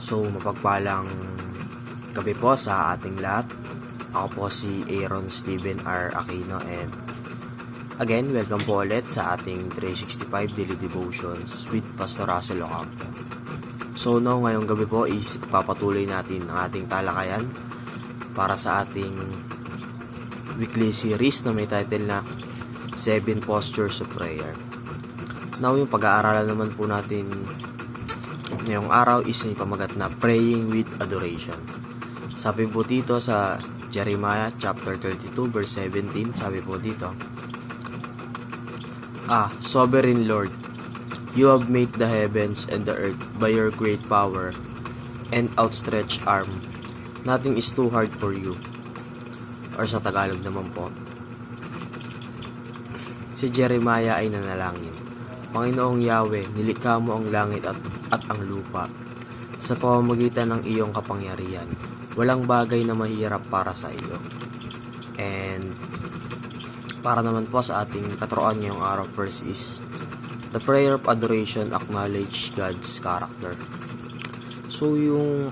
So, mapagpalang gabi po sa ating lahat. Ako po si Aaron Steven R. Aquino and again, welcome po ulit sa ating 365 Daily Devotions with Pastor Russell Ocampo. So, ngayong gabi po is papatuloy natin ang ating talakayan para sa ating weekly series na may title na 7 Postures of Prayer. Now, yung pag-aaralan naman po natin ngayong araw is yung pamagat na Praying with Adoration. Sabi po dito sa Jeremiah chapter 32 verse 17, sabi po dito, Sovereign Lord, you have made the heavens and the earth by your great power and outstretched arm. Nothing is too hard for you. Or sa Tagalog naman po, si Jeremiah ay nanalangin, Panginoong Yahweh, nilikha mo ang langit at ang lupa sa pamamagitan ng iyong kapangyarihan. Walang bagay na mahirap para sa iyo. And para naman po sa ating katuroan ngayong araw, first is the prayer of adoration acknowledge God's character. So yung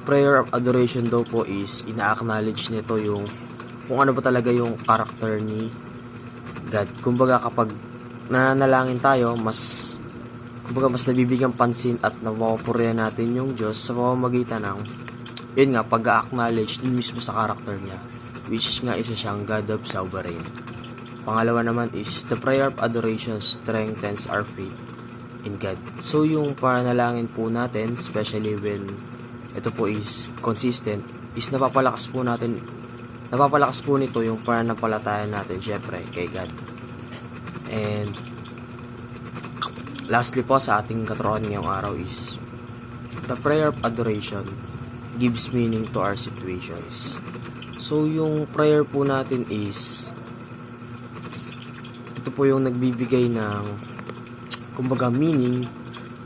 prayer of adoration daw po is ina-acknowledge nito yung kung ano ba talaga yung character ni God. Kumbaga kapag nananalangin tayo, mas nabibigyan pansin at napapurihan natin yung Diyos sa pamamagitan ng yun nga, pag-acknowledge din mismo sa character niya, which nga isa siyang God of Sovereign. Pangalawa naman is the prayer of adoration strengthens our faith in God. So yung panalangin po natin, especially when ito po is consistent, is napapalakas po nito yung pananampalataya natin syempre kay God. And lastly po sa ating katuroan ngayong araw is the prayer of adoration gives meaning to our situations. So yung prayer po natin is ito po yung nagbibigay ng kumbaga meaning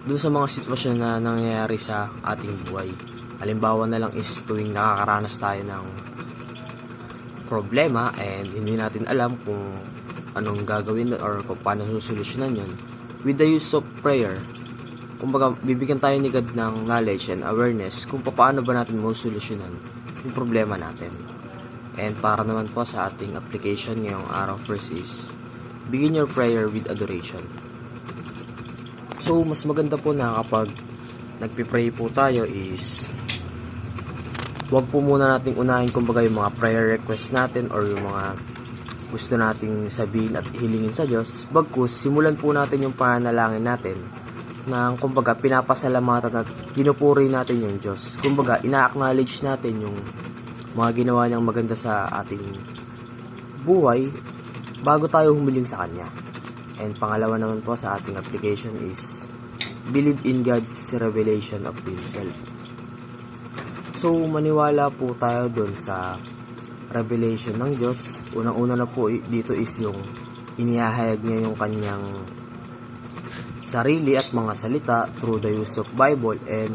dun sa mga sitwasyon na nangyayari sa ating buhay. Halimbawa na lang is tuwing nakakaranas tayo ng problema and hindi natin alam kung anong gagawin or kung paano susolusyonan yun. With the use of prayer, kumbaga bibigyan tayo ni God ng knowledge and awareness kung paano ba natin masolusyonan yung problema natin. And para naman po sa ating application ngayong araw, first is begin your prayer with adoration. So mas maganda po na kapag nagpipray po tayo is wag po muna nating unahin kumbaga yung mga prayer request natin or yung mga gusto nating sabihin at hilingin sa Diyos. Bagkus, simulan po natin yung panalangin natin na kumbaga pinapasalamatan at pinupuri natin yung Diyos. Kumbaga, ina-acknowledge natin yung mga ginawa niyang maganda sa ating buhay bago tayo humiling sa Kanya. And pangalawa naman po sa ating application is believe in God's revelation of Himself. So, maniwala po tayo dun sa revelation ng Diyos. Unang-una na po dito is yung inihahayag niya yung kanyang sarili at mga salita through the use of Bible, and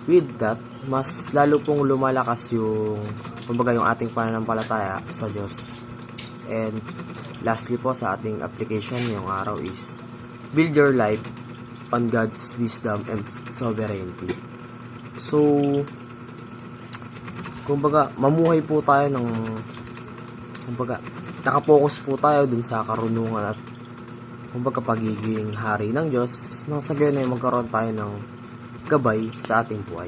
with that, mas lalo pong lumalakas yung kumbaga yung ating pananampalataya sa Diyos. And lastly po sa ating application ngayong araw is build your life on God's wisdom and sovereignty. So kumbaga, mamuhay po tayo ng kumbaga, nakapokus po tayo dun sa karunungan at kumbaga pagiging hari ng Diyos nang sa gayon ay magkaroon tayo ng gabay sa ating buhay.